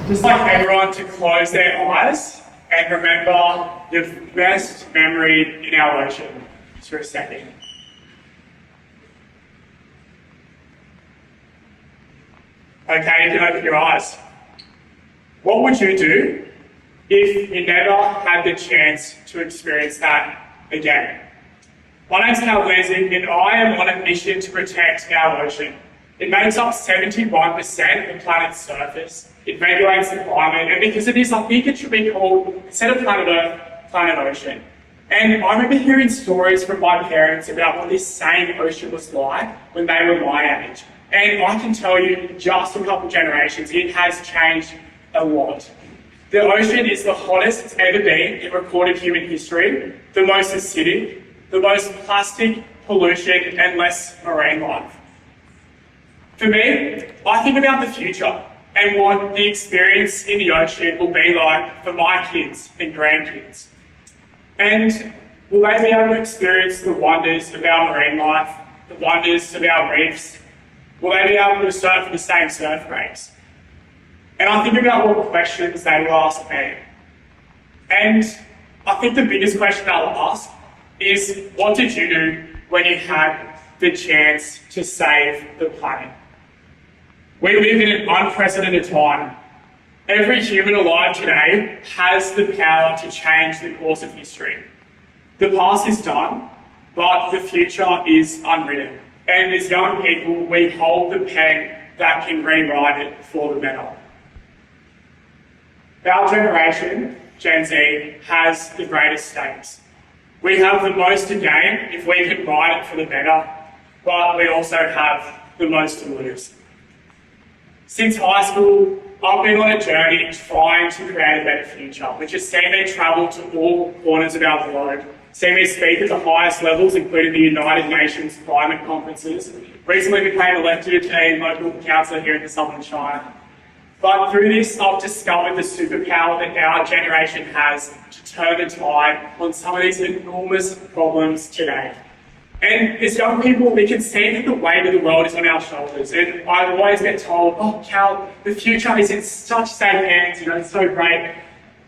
Just like everyone to close their eyes and remember your best memory in our ocean, just for a second. Okay, you can open your eyes. What would you do if you never had the chance to experience that again? My name's Kal Glanznig and I am on a mission to protect our ocean. It makes up 71% of the planet's surface. It regulates the climate, and because of this, I think it should be called, instead of planet Earth, planet ocean. And I remember hearing stories from my parents about what this same ocean was like when they were my age. And I can tell you, in just a couple generations, it has changed a lot. The ocean is the hottest it's ever been in recorded human history, the most acidic, the most plastic pollution, and less marine life. For me, I think about the future and what the experience in the ocean will be like for my kids and grandkids. And will they be able to experience the wonders of our marine life, the wonders of our reefs? Will they be able to surf at the same surf breaks? And I think about what questions they will ask me. And I think the biggest question they'll ask is, what did you do when you had the chance to save the planet? We live in an unprecedented time. Every human alive today has the power to change the course of history. The past is done, but the future is unwritten. And as young people, we hold the pen that can rewrite it for the better. Our generation, Gen Z, has the greatest stakes. We have the most to gain if we can write it for the better, but we also have the most to lose. Since high school, I've been on a journey trying to create a better future, which has seen me travel to all corners of our globe, seen me speak at the highest levels, including the United Nations climate conferences, recently became elected a local councillor here in the Southern Shire. But through this, I've discovered the superpower that our generation has to turn the tide on some of these enormous problems today. And as young people, we can see that the weight of the world is on our shoulders. And I always get told, oh, Kal, the future is in such safe hands, it's so great.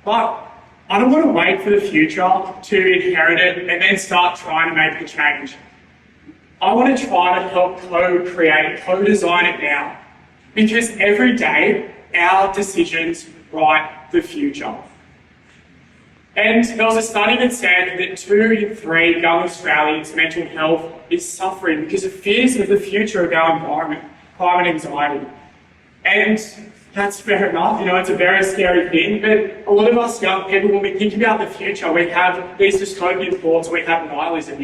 But I don't want to wait for the future to inherit it and then start trying to make the change. I want to try to help co-create, co-design it now. Because every day, our decisions write the future. And there was a study that said that 2 in 3 young Australians' mental health is suffering because of fears of the future of our environment, climate anxiety. And that's fair enough, it's a very scary thing, but a lot of us young people, when we think about the future, we have these dystopian thoughts, we have nihilism,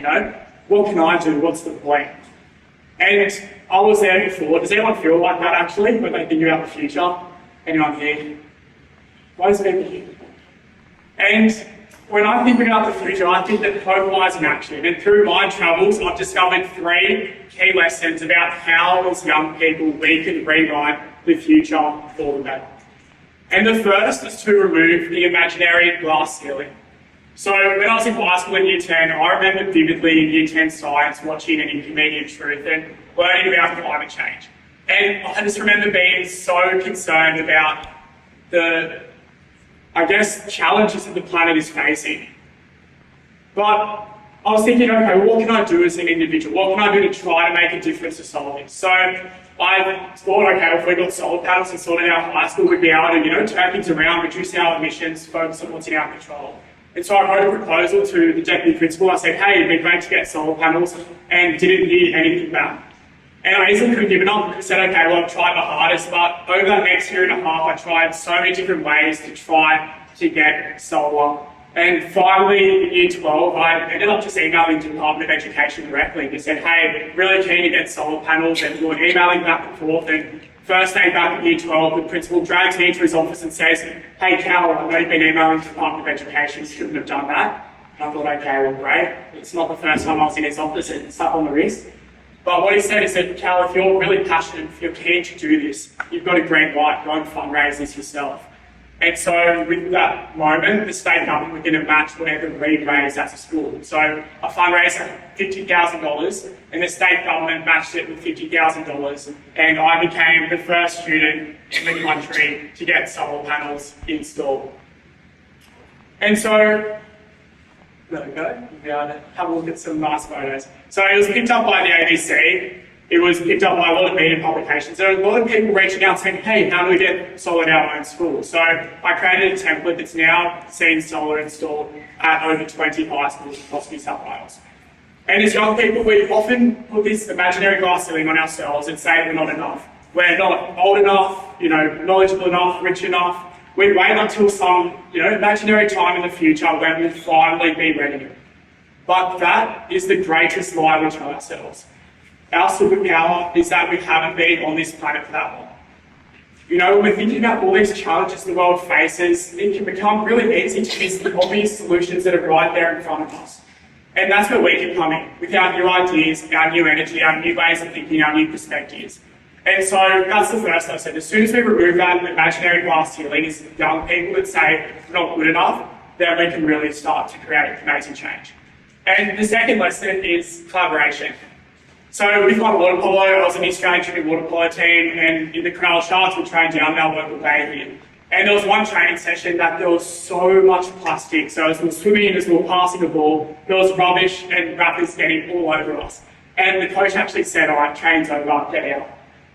what can I do, what's the point? And I was there before. Does anyone feel like that actually, when they think about the future? Anyone here? Most people here. And when I think about the future, I think that hope lies in action. And through my travels, I've discovered 3 key lessons about how, as young people, we can rewrite the future for the better. And the first is to remove the imaginary glass ceiling. So when I was in high school in Year 10, I remember vividly in Year 10 science watching An Inconvenient Truth and learning about climate change. And I just remember being so concerned about the challenges that the planet is facing. But I was thinking, okay, what can I do as an individual? What can I do to try to make a difference to solve this? So I thought, okay, if we got solar panels installed in our high school, we'd be able to, turn things around, reduce our emissions, focus on what's in our control. And so I wrote a proposal to the deputy principal. I said, hey, it'd be great to get solar panels, and didn't hear anything back. And I easily could have given up and said, okay, well, I've tried my hardest, but over that next year and a half, I tried so many different ways to try to get solar. And finally, in Year 12, I ended up just emailing the Department of Education directly and said, hey, really keen to get solar panels, and we were emailing back and forth. And first day back in Year 12, the principal drags me into his office and says, hey, Kal, I know you've been emailing the Department of Education, you shouldn't have done that. And I thought, okay, well, great. It's not the first time I was in his office and slap on the wrist. But what he said is that, Kal, if you're really passionate, if you're keen to do this, you've got a green light, go and fundraise this yourself. And so with that moment, the state government were going to match whatever we raised as a school. So a fundraiser at $50,000, and the state government matched it with $50,000, and I became the first student in the country to get solar panels installed. And so, there we go, we'll be able to have a look at some nice photos. So it was picked up by the ABC. It was picked up by a lot of media publications. There were a lot of people reaching out saying, hey, how do we get solar in our own school? So I created a template that's now seen solar installed at over 20 high schools across New South Wales. And as young people, we often put this imaginary glass ceiling on ourselves and say we're not enough. We're not old enough, knowledgeable enough, rich enough. We wait until some, imaginary time in the future when we'll finally be ready. But that is the greatest lie we tell ourselves. Our superpower is that we haven't been on this planet for that long. When we're thinking about all these challenges the world faces, it can become really easy to miss the obvious solutions that are right there in front of us. And that's where we can come in, with our new ideas, our new energy, our new ways of thinking, our new perspectives. And so that's the first I said. As soon as we remove that imaginary glass ceiling, as young people that say we're not good enough, then we can really start to create amazing change. And the second lesson is collaboration. So with my water polo, I was in the Australian junior water polo team, and in the Cronulla Sharks, we trained down in our local bay here. And there was one training session that there was so much plastic. So as we were swimming, as we were passing the ball, there was rubbish and wrappers getting all over us. And the coach actually said, all right, train's over, get out.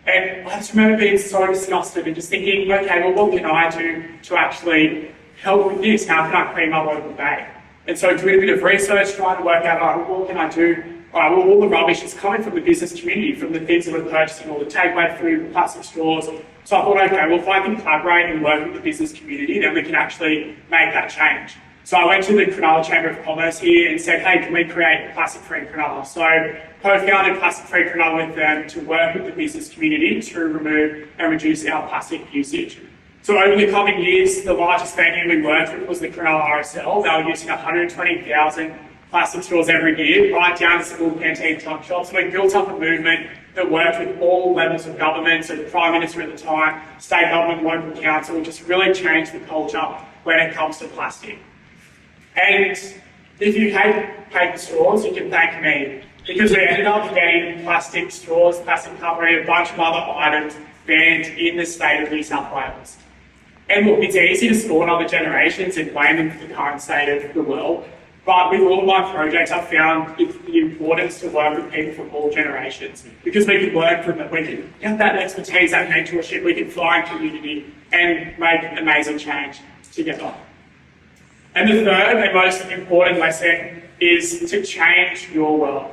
And I just remember being so disgusted and just thinking, okay, well, what can I do to actually help with this? How can I clean my local bay? And so doing a bit of research, trying to work out, all right, what can I do? All the rubbish is coming from the business community, from the things that we're purchasing, all the takeaway food, plastic straws. So I thought, okay, well, if I can collaborate and work with the business community, then we can actually make that change. So I went to the Cronulla Chamber of Commerce here and said, hey, can we create plastic-free Cronulla? So co-founded Plastic-Free Cronulla with them to work with the business community to remove and reduce our plastic usage. So over the coming years, the largest venue we worked with was the Cronulla RSL. They were using 120,000 plastic straws every year, right down to school canteen tuck shops. So we built up a movement that worked with all levels of government, so the Prime Minister at the time, state government, local council, just really changed the culture when it comes to plastic. And if you hate paper straws, you can thank me, because we ended up getting plastic straws, plastic cutlery, a bunch of other items banned in the state of New South Wales. And look, it's easy to scorn other generations and blame them for the current state of the world. But with all of my projects, I've found the importance to work with people from all generations, because we can learn from them, we can get that expertise, that mentorship, we can find community and make amazing change together. And the third and most important lesson is to change your world.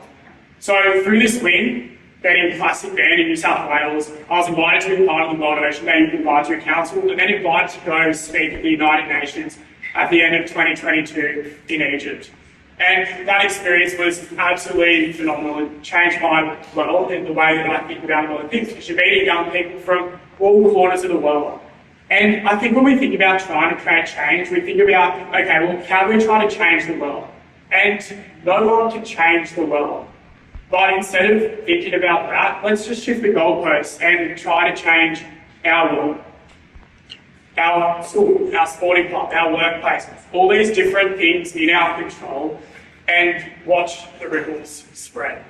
So through this win, getting plastic banned in New South Wales, I was invited to be part of the World Ocean Day Youth Advisory Council, and then invited to go speak at the United Nations at the end of 2022 in Egypt. And that experience was absolutely phenomenal. It changed my world and the way that I think about a lot of things, because you're meeting young people from all corners of the world. And I think when we think about trying to create change, we think about, okay, well, how do we try to change the world? And no one can change the world. But instead of thinking about that, let's just shift the goalposts and try to change our world. Our school, our sporting club, our workplace, all these different things in our control, and watch the ripples spread.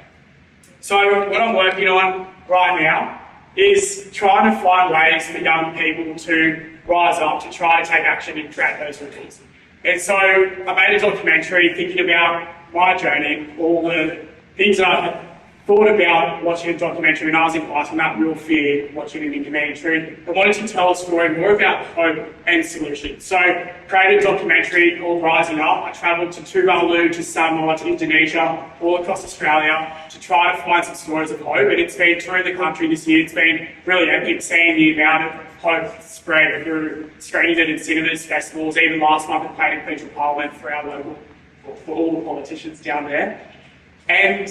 So what I'm working on right now is trying to find ways for young people to rise up, to try to take action and create those ripples. And so I made a documentary thinking about my journey, all the things that I thought about watching a documentary when I was in class, and that real fear watching an documentary. I wanted to tell a story more about hope and solutions. So created a documentary called Rising Up. I travelled to Tuvalu, to Samoa, to Indonesia, all across Australia to try to find some stories of hope. And it's been touring the country this year. It's been really epic seeing the amount of hope spread through screenings it in cinemas, festivals. Even last month I played in Federal Parliament for our local, for all the politicians down there. And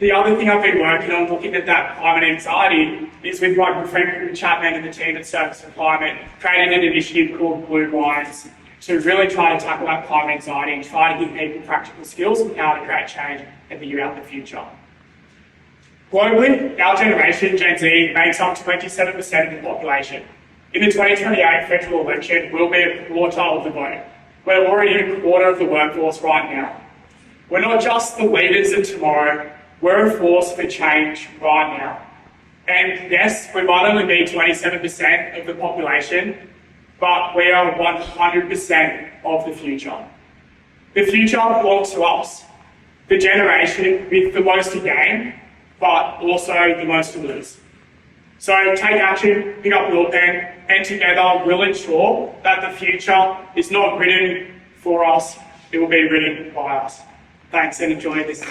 the other thing I've been working on, looking at that climate anxiety, is with my good friend Chapman and the team at Surface for Climate, creating an initiative called Blue Lines to really try to tackle that climate anxiety and try to give people practical skills on how to create change and think about the future. Globally, our generation, Gen Z, makes up 27% of the population. In the 2028 federal election, we'll be a quarter of the vote. We're already a quarter of the workforce right now. We're not just the leaders of tomorrow, we're a force for change right now. And yes, we might only be 27% of the population, but we are 100% of the future. The future belongs to us, the generation with the most to gain, but also the most to lose. So take action, pick up your pen, and together we'll ensure that the future is not written for us, it will be written by us. Thanks and enjoy this.